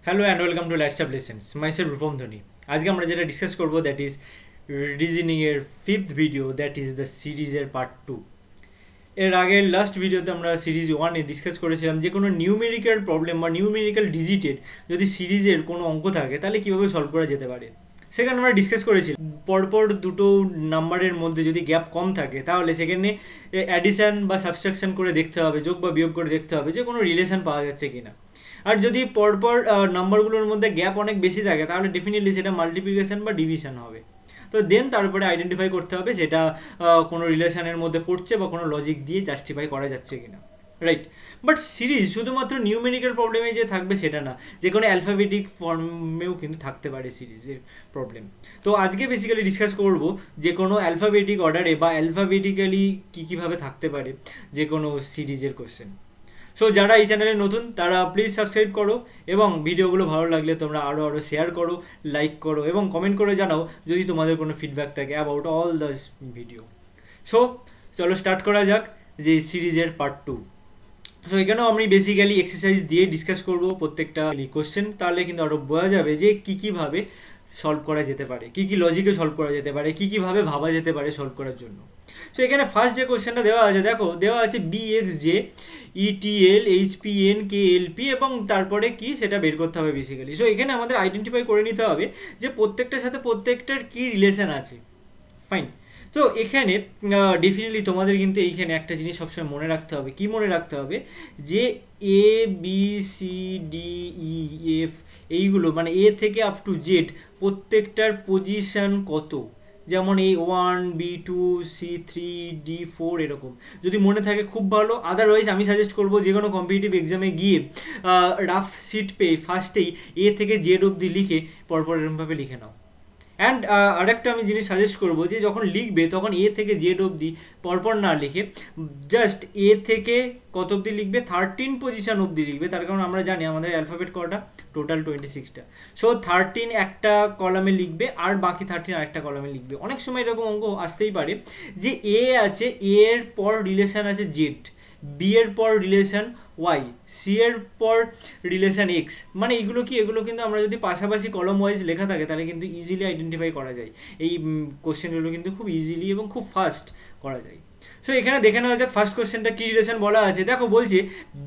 Hello and welcome to Let's Up Lessons. Myself Rupam Dhani. আজকে আমরা যেটা discuss করব দ্যাট ইজ রিজনিং এর 5th video, that is the সিরিজের part 2। এর আগের লাস্ট ভিডিওতে আমরা সিরিজ 1 এ ডিসকাস করেছিলাম যে কোনো নিউমেরিক্যাল প্রবলেম বা নিউমেরিক্যাল ডিজিটের যদি সিরিজের কোনো অঙ্ক থাকে তাহলে কীভাবে সলভ করা যেতে পারে সেখানে আমরা ডিসকাস করেছি। পরপর দুটো নাম্বারের মধ্যে যদি গ্যাপ কম থাকে তাহলে সেখানে অ্যাডিশন বা সাবস্ট্রাকশন করে দেখতে হবে, যোগ বা বিয়োগ করে দেখতে হবে যে কোনো রিলেশন পাওয়া যাচ্ছে কিনা। আর যদি পরপর নাম্বারগুলোর মধ্যে গ্যাপ অনেক বেশি থাকে তাহলে ডেফিনেটলি সেটা মাল্টিপ্লিকেশন বা ডিভিশন হবে। তো দেন তারপরে আইডেন্টিফাই করতে হবে সেটা কোনো রিলেশনের মধ্যে পড়ছে বা কোনো লজিক দিয়ে জাস্টিফাই করা যাচ্ছে কিনা, রাইট। বাট সিরিজ শুধুমাত্র নিউমেরিক্যাল প্রবলেমে যে থাকবে সেটা না, যে কোনো অ্যালফাবেটিক ফর্মেও কিন্তু থাকতে পারে সিরিজের প্রবলেম। তো আজকে বেসিক্যালি ডিসকাস করব যে কোনো অ্যালফাবেটিক অর্ডারে বা অ্যালফাবেটিক্যালি কীভাবে থাকতে পারে যে কোনো সিরিজের কোশ্চেন। সো যারা এই চ্যানেলে নতুন তারা প্লিজ সাবস্ক্রাইব করো এবং ভিডিওগুলো ভালো লাগলে তোমরা আরও শেয়ার করো, লাইক করো এবং কমেন্ট করে জানাও যদি তোমাদের কোনো ফিডব্যাক থাকে about all the video. So চলো স্টার্ট করা যাক যে সিরিজের পার্ট 2। সো এখানেও আমি বেসিক্যালি এক্সারসাইজ দিয়ে ডিসকাস করবো প্রত্যেকটা কোশ্চেন, তাহলে কিন্তু আরও বোঝা যাবে যে কীভাবে সলভ করা যেতে পারে, কী লজিকে সলভ করা যেতে পারে, কীভাবে ভাবা যেতে পারে সলভ করার জন্য। সো এখানে ফার্স্ট যে কোশ্চেনটা দেওয়া আছে, দেখো দেওয়া আছে BXJ ETL HPN KLP এবং তারপরে কি সেটা বের করতে হবে বেসিক্যালি। সো এখানে আমাদের আইডেন্টিফাই করে নিতে হবে যে প্রত্যেকটার সাথে প্রত্যেকটার কী রিলেশন আছে। ফাইন। তো এখানে ডেফিনেটলি তোমাদের কিন্তু এইখানে একটা জিনিস সবসময় মনে রাখতে হবে। কি মনে রাখতে হবে? যে ABCDEF এইগুলো মানে A থেকে আপ টু জেড প্রত্যেকটার পজিশন কত, যেমন এই 1 B2 C3 D4 এরকম যদি মনে থাকে খুব ভালো। আদারওয়াইজ আমি সাজেস্ট করবো যে কোনো কম্পিটিটিভ এক্সামে গিয়ে রাফ সিট পেয়ে ফার্স্টেই A থেকে জেড অবধি লিখে পরপর এরকমভাবে লিখে নাও। অ্যান্ড আরেকটা আমি জিনিস সাজেস্ট করবো যে যখন লিখবে তখন A থেকে জেড অবধি পরপর না লিখে জাস্ট A থেকে কত অবধি লিখবে, 13 পজিশন অবধি লিখবে। তার কারণ আমরা জানি আমাদের অ্যালফাবেট কটা, টোটাল 26টা। সো 13 একটা কলামে লিখবে আর বাকি 13 আরেকটা কলামে লিখবে। অনেক সময় এরকম অঙ্ক আসতেই পারে যে A আছে, A এর পর রিলেশন আছে জেড, বি এর পর রিলেশন ওয়াই, সি এর পর রিলেশন এক্স। মানে এগুলো কিন্তু আমরা যদি পাশাপাশি কলম ওয়াইজ লেখা থাকে তাহলে কিন্তু ইজিলি আইডেন্টিফাই করা যায়। এই কোশ্চেনগুলো কিন্তু খুব ইজিলি এবং খুব ফাস্ট করা যায়। সো এখানে দেখে নেওয়া যাক ফার্স্ট কোশ্চেনটা কী রিলেশন বলা আছে। দেখো বলছে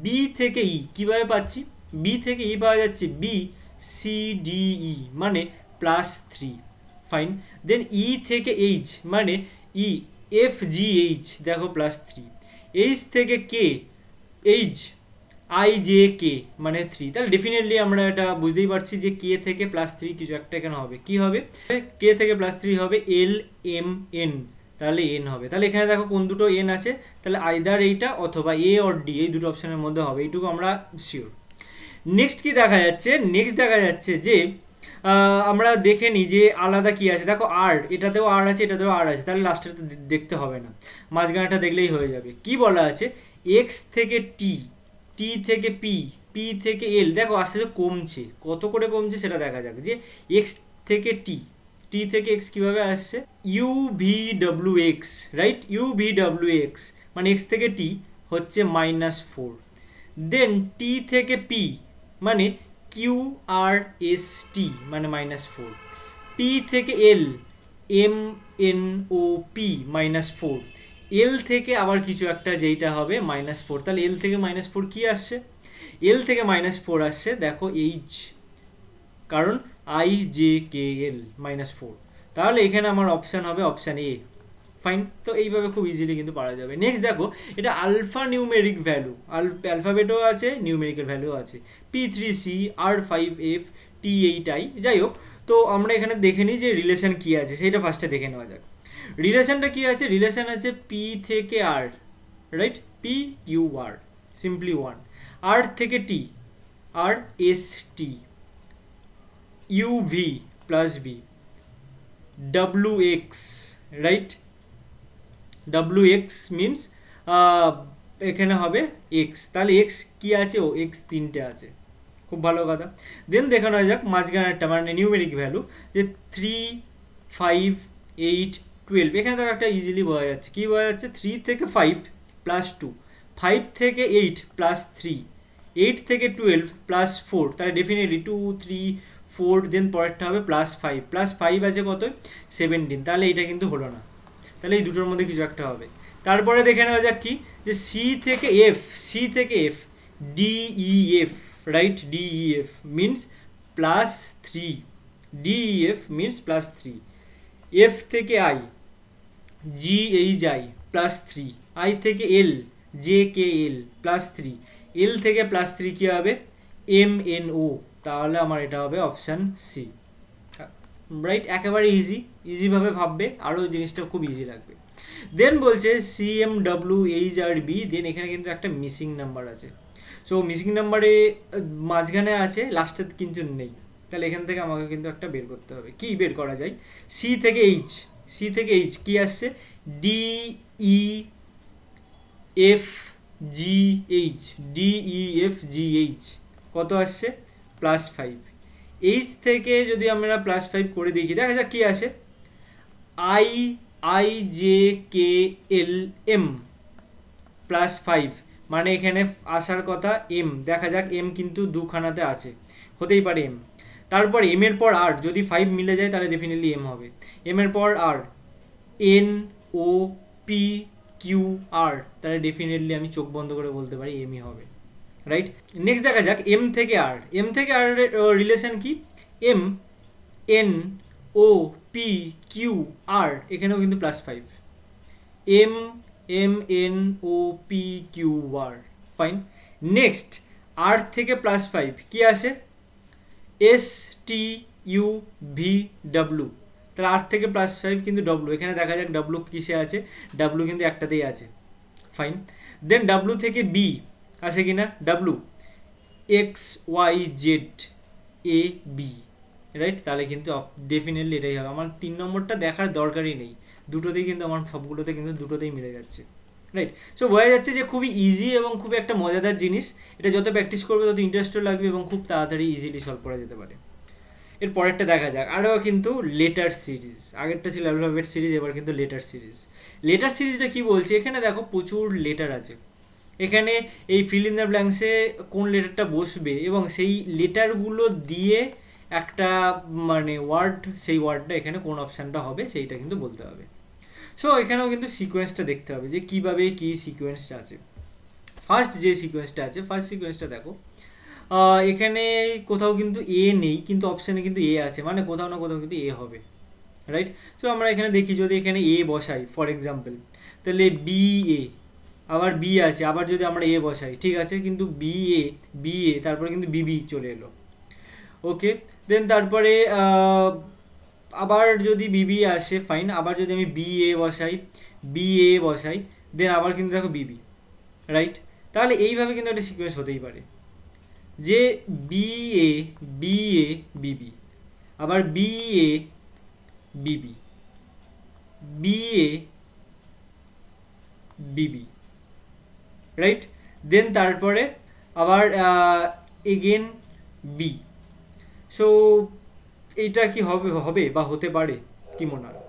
বি থেকে ই, কীভাবে পাচ্ছি? বি থেকে ই পাওয়া যাচ্ছে BCDE মানে +3। ফাইন। দেন ই থেকে এইচ মানে EFGH, দেখো +3। এইচ থেকে কে, এইচ IJK মানে 3। তাহলে ডেফিনেটলি আমরা এটা বুঝতেই পারছি যে কে থেকে +3 কিছু একটা এখানে হবে। কি হবে? কে থেকে +3 হবে LMN, তাহলে এন হবে। তাহলে এখানে দেখো কোন দুটো এন আছে, তাহলে আইদার এইটা অথবা A অর D এই দুটো অপশনের মধ্যে হবে, এইটুকু আমরা শিওর। নেক্সট কি দেখা যাচ্ছে? নেক্সট দেখা যাচ্ছে যে আমরা দেখে নিই যে আলাদা কি আছে। দেখো আর, এটাতেও আর আছে, এটাতেও আর আছে, তাহলে লাস্টেরটা দেখতে হবে না, মাঝখানেটা দেখলেই হয়ে যাবে। কি বলা আছে? এক্স থেকে টি, টি থেকে পি, পি থেকে এল। দেখো আস্তে আস্তে কমছে, কত করে কমছে সেটা দেখা যাক। যে এক্স থেকে টি, টি থেকে এক্স কীভাবে আসছে? UVWX, right? UVWX মানে এক্স থেকে টি হচ্ছে -4। দেন টি থেকে পি মানে QRST মানে -4। পি থেকে এল MNOP -4। এল থেকে আবার কিছু একটা যেইটা হবে -4। তাহলে এল থেকে -4 কি আসছে? এল থেকে -4 আসছে দেখো এইচ, কারণ IJKL -4। তাহলে এখানে আমার অপশান হবে অপশান এ। ফাইন। তো এইভাবে খুব ইজিলি কিন্তু পারা যাবে। নেক্সট দেখো এটা আলফা নিউমেরিক ভ্যালু, অ্যালফাবেটও আছে নিউমেরিক্যাল ভ্যালু আছে, P3C R5F T8I। যাই হোক, তো আমরা এখানে দেখে নিই যে রিলেশন কী আছে সেটা ফার্স্টে দেখে নেওয়া যাক। রিলেশনটা কী আছে? রিলেশন আছে পি থেকে আর, রাইট? PQR simply 1। আর থেকে টি RST, UV +B, WX, right? WX means এখানে হবে এক্স। তাহলে এক্স কী আছে? ও এক্স 3টে আছে, খুব ভালো কথা। দেন দেখানো যাক মাঝখানেরটা মানে নিউমেরিক ভ্যালু, যে 3 5 8 12। এখানে তো একটা ইজিলি বোঝা যাচ্ছে। কী বোঝা যাচ্ছে? 3 থেকে 5 +2, 5 থেকে 8 +3, 8 থেকে 12 প্লাস 4, তাহলে ডেফিনেটলি 2 3 4, দেন পরেরটা হবে +5, +5 আছে কত 17, তাহলে এটা কিন্তু হলো না, তাহলে এই দুটোর মধ্যে কিছু একটা হবে। তারপরে দেখে নেওয়া যাক কি, যে সি থেকে F D E F, right, D E F means +3, D E F means +3, F থেকে I G H I +3, I থেকে এল জে কে এল +3, এল থেকে +3 কী হবে এম এন ও, তাহলে আমার এটা হবে অপশান সি, রাইট। একেবারে ইজিভাবে ভাববে, আরও জিনিসটা খুব ইজি লাগবে। দেন বলছে C M W H R B, দেন এখানে কিন্তু একটা মিসিং নাম্বার আছে। সো মিসিং নাম্বারে মাঝখানে আছে, লাস্টে কিন্তু নেই, তাহলে এখান থেকে আমাকে কিন্তু একটা বের করতে হবে। কি বের করা যায়, সি থেকে এইচ কি আসছে, D E F G H, D E F G H কত আসছে +5, এইচ থেকে যদি আমরা +5 করে দেখি, দেখা যাক কি আসে, I I J K L M +5, মানে এখানে আসার কথা এম, দেখা যাক এম কিন্তু দুখানাতে আছে, হতেই পারে এম। তারপর এম এর পর আর যদি 5 মিলে যায় তাহলে ডেফিনেটলি এম হবে, এম এর পর আর এন ও পি কিউ আর, তাহলে ডেফিনেটলি আমি চোখ বন্ধ করে বলতে পারি এমই হবে, রাইট। নেক্সট দেখা যাক এম থেকে আর রিলেশন কি, M N O P Q R, এখানেও কিন্তু +5, M M N O P Q R, fine. Next R থেকে +5 কি আসে, S T U V W, তাহলে আর থেকে +5 কিন্তু ডব্লু, এখানে দেখা যাক ডব্লু কিসে আছে, ডাব্লু কিন্তু একটাতেই আছে, ফাইন। দেন ডাব্লু থেকে বি আসে কিনা, W x Y Z A B, right, তাহলে কিন্তু ডেফিনেটলি এটাই হবে। আমার 3 নম্বরটা দেখার দরকারই নেই, দুটোতেই কিন্তু আমার সবগুলোতে কিন্তু দুটোতেই মিলে যাচ্ছে, রাইট। সো বোঝা যাচ্ছে যে খুবই ইজি এবং খুবই একটা মজাদার জিনিস, এটা যত প্র্যাকটিস করবে তত ইন্টারেস্টও লাগবে এবং খুব তাড়াতাড়ি ইজিলি সলভ করা যেতে পারে। এর পরেরটা দেখা যাক, আরও কিন্তু লেটার সিরিজ, আগেরটা ছিল অ্যালফাবেট সিরিজ, এবার কিন্তু লেটার সিরিজ। লেটার সিরিজটা কি বলছে, এখানে দেখো প্রচুর লেটার আছে, এখানে এই ফিল ইন দ্য ব্ল্যাঙ্কসে কোন লেটারটা বসবে এবং সেই লেটারগুলো দিয়ে একটা মানে ওয়ার্ড, সেই ওয়ার্ডটা এখানে কোন অপশানটা হবে সেইটা কিন্তু বলতে হবে। সো এখানেও কিন্তু সিকোয়েন্সটা দেখতে হবে যে কীভাবে কী সিকোয়েন্সটা আছে। ফার্স্ট সিকোয়েন্সটা দেখো, এখানে কোথাও কিন্তু এ নেই, কিন্তু অপশানে কিন্তু এ আছে, মানে কোথাও না কোথাও কিন্তু এ হবে, রাইট। সো আমরা এখানে দেখি, যদি এখানে এ বসাই ফর এক্সাম্পল, তাহলে বি এ, আবার বি আছে, আবার যদি আমরা এ বসাই, ঠিক আছে, কিন্তু বি এ তারপরে কিন্তু বিবি চলে এলো, ওকে। দেন তারপরে আবার যদি বিবি আসে, ফাইন, আবার যদি আমি বি এ বসাই, দেন আবার কিন্তু দেখো বিবি, রাইট। তাহলে এইভাবে কিন্তু একটা সিকোয়েন্স হতেই পারে যে বি এ বিবি, আবার B A Bibi, B A Bibi, right. দেন তারপরে আবার এগেন বি। সো এইটা কি হবে বা হতে পারে, কি মনে হয়?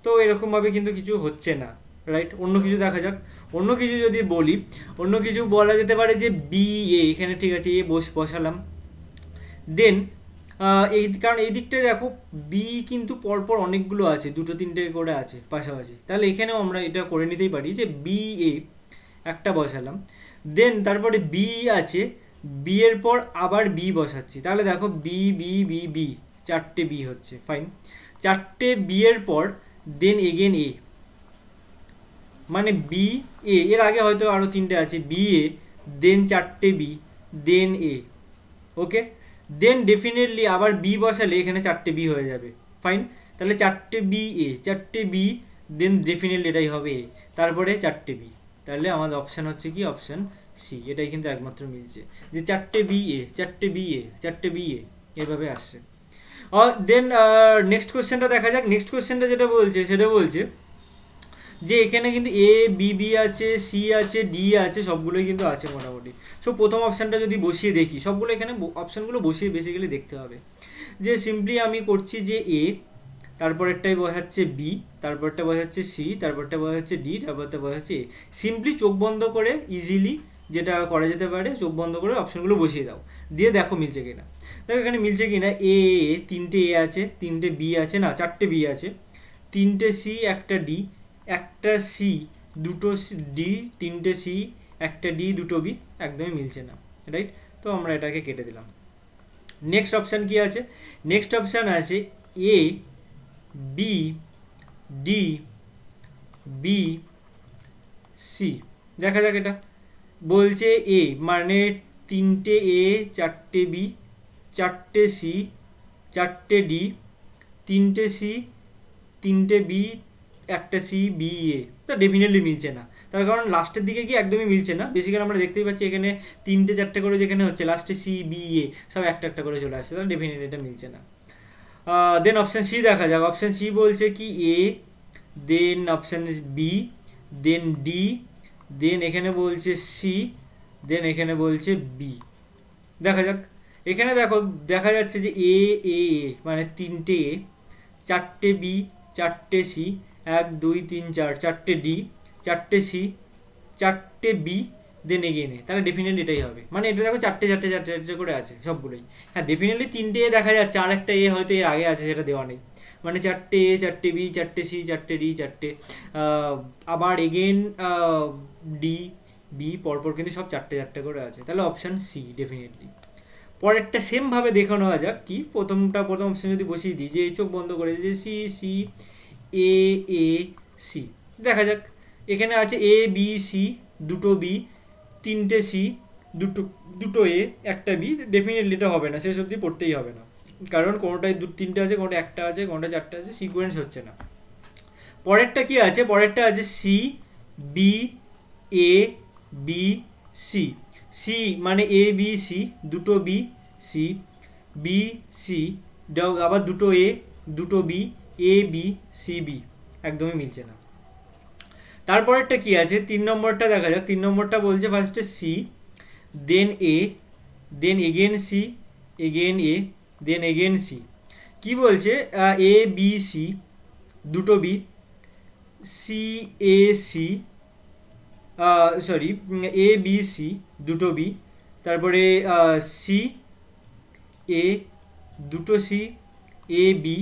তো এরকমভাবে কিন্তু কিছু হচ্ছে না, রাইট। অন্য কিছু দেখা যাক, অন্য কিছু যদি বলি, অন্য কিছু বলা যেতে পারে যে বি এ, এখানে ঠিক আছে এ বসালাম, দেন কারণ এই দিকটায় দেখো বি কিন্তু পরপর অনেকগুলো আছে, 2-3টে করে আছে পাশাপাশি, তাহলে এখানেও আমরা এটা করে নিতেই পারি যে বি এ একটা বসালাম, দেন তারপরে বি আছে, বি এর পর আবার বি বসাচ্ছি, তাহলে দেখো বি বি বি বি, 4টে বি হচ্ছে, ফাইন। 4টে বি এর পর দেন এগেন এ, মানে বি এ, এর আগে হয়তো আরও 3টে আছে, B A then 4টে B then A, okay. Then definitely আবার বি বসালে এখানে 4টে বি হয়ে যাবে, ফাইন। তাহলে 4টে বি দেন ডেফিনেটলি এটাই হবে এ, তারপরে 4টে বি, তাহলে আমাদের অপশান হচ্ছে কি অপশান সি, এটাই কিন্তু একমাত্র মিলছে যে 4টে বি এ এভাবে আসছে। দেন নেক্সট কোশ্চেনটা দেখা যাক। নেক্সট কোশ্চেনটা যেটা বলছে সেটা বলছে যে এখানে কিন্তু এ বি আছে, সি আছে, ডি আছে, সবগুলোই কিন্তু আছে মোটামুটি। সো প্রথম অপশানটা যদি বসিয়ে দেখি, সবগুলো এখানে অপশানগুলো বসিয়ে বেসিক্যালি দেখতে হবে যে সিম্পলি আমি করছি যে এ, তারপরেরটাই বসাচ্ছে বি, তারপরটা বসাচ্ছে সি, তারপরটা বসাচ্ছে ডি, তারপরটা বসাচ্ছে এ। সিম্পলি চোখ বন্ধ করে ইজিলি যেটা করা যেতে পারে, চোখ বন্ধ করে অপশনগুলো বসিয়ে দাও, দিয়ে দেখো মিলছে কিনা। দেখো এখানে মিলছে কিনা, তিনটে এ আছে, তিনটে বি আছে, না চারটে বি আছে, তিনটে সি, একটা ডি, একটা সি, দুটো ডি, তিনটে সি, একটা ডি, দুটো বি, একদমই মিলছে না, রাইট? তো আমরা এটাকে কেটে দিলাম। নেক্সট অপশান কি আছে? নেক্সট অপশান আছে এ, বি, ডি, বি, সি। দেখা যাক এটা। বলছে এ মানে তিনটে এ, চারটে বি, চারটে সি, চারটে ডি, তিনটে সি, তিনটে বি, একটা সি, বি, এ। তা ডেফিনেটলি মিলছে না, তার কারণ লাস্টের দিকে কি একদমই মিলছে না। বেসিক্যালি আমরা দেখতেই পাচ্ছি এখানে তিনটে চারটে করে যেখানে হচ্ছে, লাস্টে সি, বি, এ সব একটা একটা করে চলে আসছে, তাহলে ডেফিনেটলি এটা মিলছে না। দেন অপশান সি দেখা যাক। অপশান সি বলছে কি এ, দেন অপশান বি, দেন ডি, দেন এখানে বলছে সি, দেন এখানে বলছে বি। দেখা যাক। এখানে দেখো দেখা যাচ্ছে যে এ, এ, এ মানে তিনটে এ, চারটে বি, চারটে সি, 1 2 3 4, চারটে ডি, চারটে সি, চারটে বি, দেন এগেন এ। তাহলে ডেফিনেটলি এটাই হবে। মানে এটা দেখো চারটে চারটে চারটে চারটে করে আছে সবগুলোই। হ্যাঁ ডেফিনেটলি তিনটে এ দেখা যাচ্ছে, আর একটা এ হয়তো এর আগে আছে সেটা দেওয়া নেই। মানে চারটে এ, চারটে বি, চারটে সি, চারটে ডি, চারটে আবার এগেন ডি, বি, পরপর কিন্তু সব চারটে চারটে করে আছে। তাহলে অপশান সি ডেফিনেটলি। পরেরটা সেমভাবে দেখে নেওয়া যাক। কি প্রথম অপশন যদি বসিয়ে দিই, যে চোখ বন্ধ করে যে সি, সি, এ, এ, সি। দেখা যাক। এখানে আছে এ, বি, সি, দুটো বি, তিনটে সি, দুটো এ, একটা বি। ডেফিনেটলি এটা হবে না, শেষ অবধি পড়তেই হবে না, কারণ কোনোটায় তিনটে আছে, কোনোটা একটা আছে, কোনোটা চারটে আছে, সিকোয়েন্স হচ্ছে না। পরেরটা কি আছে? পরেরটা আছে সি, বি, এ, বি, সি। সি মানে এ, বি, সি, দুটো বি, সি, বি, সি, আবার দুটো এ, দুটো বি, এ, বি, সি, বি। একদমই মিলছে না। তারপরেরটা কি আছে? 3 নম্বরটা দেখা যাক। 3 নম্বরটা বলছে ফার্স্টে সি, দেন এ, দেন এগেন সি, এগেন এ, দেন এগেন সি। কি বলছে? এ, বি, সি, দুটো B, C, A, C, sorry, A, B, C, দুটো বি, তারপরে সি, এ, দুটো সি, এ, বি,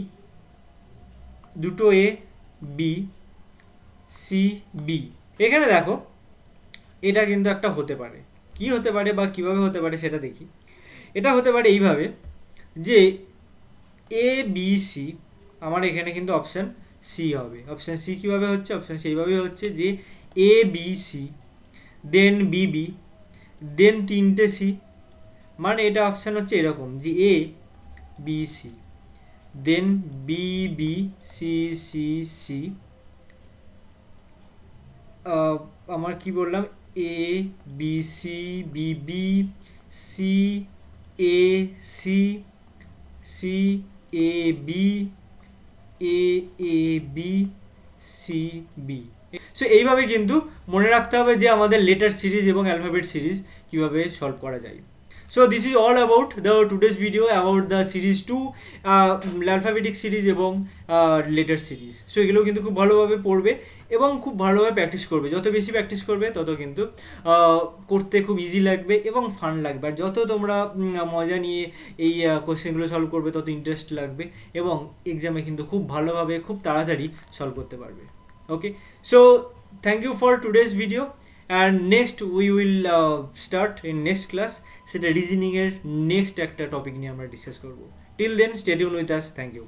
দুটো এ, বি, সি, বি। এখানে দেখো এটা কিন্তু একটা হতে পারে। কি হতে পারে বা কিভাবে হতে পারে সেটা দেখি। এটা হতে পারে এইভাবে যে এ, বি, সি, আমার এখানে কিন্তু অপশান সি হবে। অপশান সি কীভাবে হচ্ছে? অপশান সেইভাবেই হচ্ছে যে A, B, C, then B, B, then তিনটে সি। মানে এটা অপশান হচ্ছে এরকম যে A, B, C, then B, B, C, C, C, আমার কি বললাম, A, B, C, B, B, C, A, C, C, A, B, A, A, B, C, B. So এইভাবে কিন্তু মনে রাখতে হবে যে আমাদের লেটার সিরিজ এবং অ্যালফাবেট সিরিজ কীভাবে সলভ করা যায়। So this is all about the today's video about the series 2 alphabetic series এবং letter series. So এগুলো কিন্তু খুব ভালোভাবে পড়বে এবং খুব ভালোভাবে প্র্যাকটিস করবে। যত বেশি প্র্যাকটিস করবে তত কিন্তু করতে খুব ইজি লাগবে এবং ফান লাগবে। আর যত তোমরা মজা নিয়ে এই কোশ্চেনগুলো সলভ করবে তত ইন্টারেস্ট লাগবে এবং এক্সামে কিন্তু খুব ভালোভাবে খুব তাড়াতাড়ি সলভ করতে পারবে। Okay, so thank you for today's video. And next we will start in next class. সেটা রিজনিংয়ের নেক্সট একটা টপিক নিয়ে আমরা ডিসকাস করবো। Till then stay tune with us. Thank you.